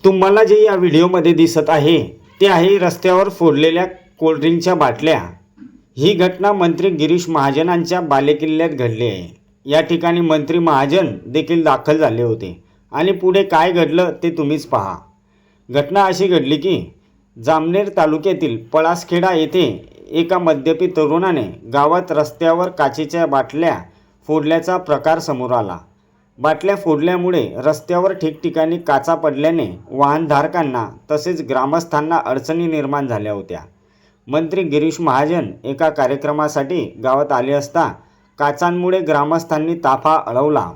तुम्हाला जे या व्हिडिओमध्ये दिसत आहे ते आहे रस्त्यावर फोडलेल्या कोल्ड्रिंकच्या बाटल्या। ही घटना मंत्री गिरीश महाजनांच्या बालेकिल्ल्यात घडली आहे। या ठिकाणी मंत्री महाजन देखील दाखल झाले होते आणि पुढे काय घडलं ते तुम्हीच पहा। घटना अशी घडली की जामनेर तालुक्यातील पळासखेडा येथे एका मद्यपी तरुणाने गावात रस्त्यावर काचेच्या बाटल्या फोडल्याचा प्रकार समोर आला। बाटल्या फोडल्यामुळे रस्त्यावर ठिकठिकाणी काचा पडल्याने वाहनधारकांना तसेच ग्रामस्थांना अडचणी निर्माण झाल्या होत्या। मंत्री गिरीश महाजन एका कार्यक्रमासाठी गावात आले असता काचांमुळे ग्रामस्थांनी ताफा अडवला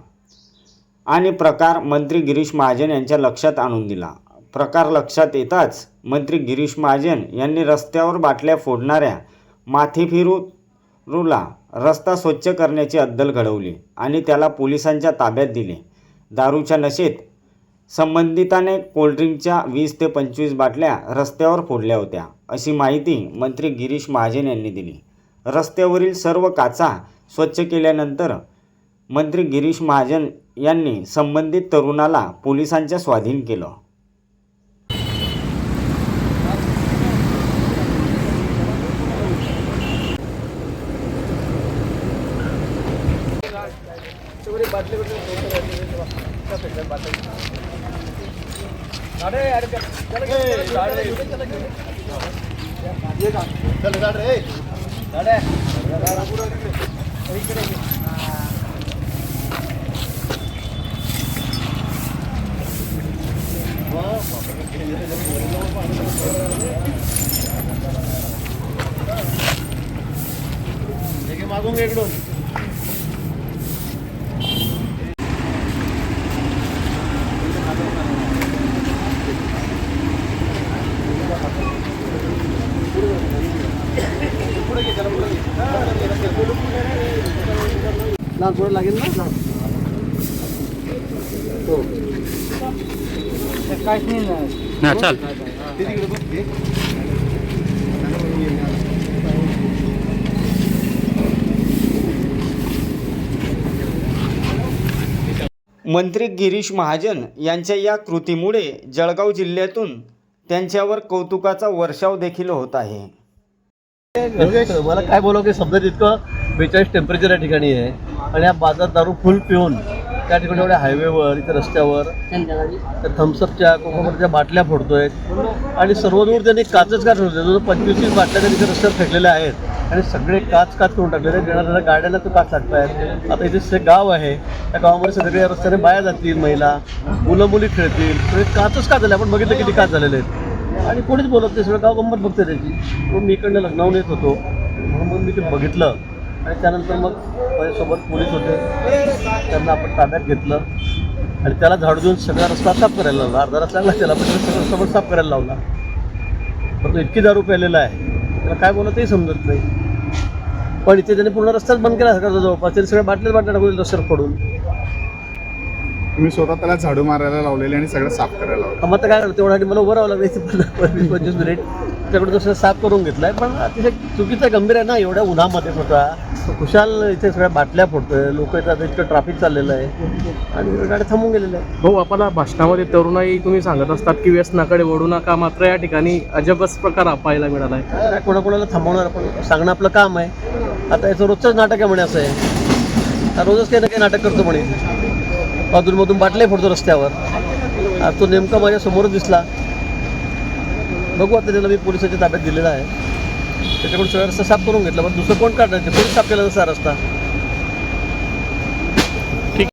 आणि प्रकार मंत्री गिरीश महाजन यांच्या लक्षात आणून दिला। प्रकार लक्षात येताच मंत्री गिरीश महाजन यांनी रस्त्यावर बाटल्या फोडणाऱ्या माथेफिरूला रस्ता स्वच्छ करण्याची अद्दल घडवली आणि त्याला पोलिसांच्या ताब्यात दिले। दारूच्या नशेत संबंधिताने कोल्ड्रिंकच्या 20 ते 25 बाटल्या रस्त्यावर फोडल्या होत्या, अशी माहिती मंत्री गिरीश महाजन यांनी दिली। रस्त्यावरील सर्व काचा स्वच्छ केल्यानंतर मंत्री गिरीश महाजन यांनी संबंधित तरुणाला पोलिसांच्या स्वाधीन केलं। मागून इकडून ना थोडं लागेल ना हो काहीच नाही ना चल मंत्री गिरीश महाजन यांच्या या कृतीमुळे जळगाव जिल्ह्यातून त्यांच्यावर कौतुकाचा वर्षाव देखील होत आहे। मला काय बोलावं की शब्दात इतकं 42 टेम्परेचर या ठिकाणी आहे आणि या बाजार दारू फुल पिऊन त्या ठिकाणी एवढ्या हायवेवर इथे रस्त्यावर त्या थम्सअपच्या कोकोकोलाच्या बाटल्या फोडतोय आणि सर्वदूर त्यांनी काचच काच ठेवले। जवळ 25 बाटल्या त्यांनी इथे रस्त्यावर फेकलेल्या आहेत आणि सगळे काच करून टाकलेले आहेत। येणाऱ्या गाड्यांना तो काच लागतायत। आता इथे गाव आहे, त्या गावामध्ये सगळे रस्त्याने बाया जातील, महिला मुलं मुली खेळतील, सगळे काचच का झाले। आपण बघितलं किती काच झालेले आहेत आणि कोणीच बोलत नाही, सगळं गाव गंमत बघते त्याची। मग मी इकडनं लग्नावून येत होतो म्हणून मग मी ते बघितलं आणि त्यानंतर मग माझ्यासोबत पोलीस होते, त्यांना आपण ताब्यात घेतलं आणि त्याला झाडू देऊन सगळा रस्ता साफ करायला लावला। अर्धा रस्ता लागला त्याला, पण सगळं समोर साफ करायला लावला। पण तो इतकी दारू प्यालेला आहे त्याला काय बोलतही समजत नाही। पण इथे त्याने पूर्ण रस्ताच बंद केला सरकारचा जवळपास, तरी सगळ्या बाटल्या टाकून रस्त्यावर पडून तुम्ही स्वतः त्याला झाडू मारायला लावलेले आणि सगळं साफ करायला लावलं। मग आता काय करतं तेवढ्यासाठी मला उभं राहावं लागलं इथे 20-25 मिनिट त्याच्याकडे दुसरं साफ करून घेतलं आहे। पण अतिशय चुकीचं गंभीर आहे ना, एवढ्या उन्हामध्ये होता तो खुशाल इथे सगळ्या बाटल्या फोडतोय, लोक येतात, इतकं ट्रॅफिक चाललेलं आहे आणि गाड्या थांबून गेलेल्या आहे। भाऊ, आपण भाषणामध्ये तरुणाई तुम्ही सांगत असतात की व्यसनाकडे वळू नका, मात्र या ठिकाणी अजबच प्रकार पाहायला मिळाला आहे। काय कोणाकोणाला थांबवणार, आपण सांगणं आपलं काम आहे। आता याचं रोजचंच नाटक आहे म्हणे, असं आहे रोजच काही ना काही नाटक करतो म्हणे, अधूनमधून बाटले फोडतो रस्त्यावर। आज तो नेमका माझ्या समोरच दिसला, बघू आता त्याला मी पोलिसाच्या ताब्यात दिलेला आहे, त्याच्याकडून सगळा रस्ता साफ करून घेतला। पण दुसरं कोण काढणार, ते पोलीस साफ केला जसा रस्ता।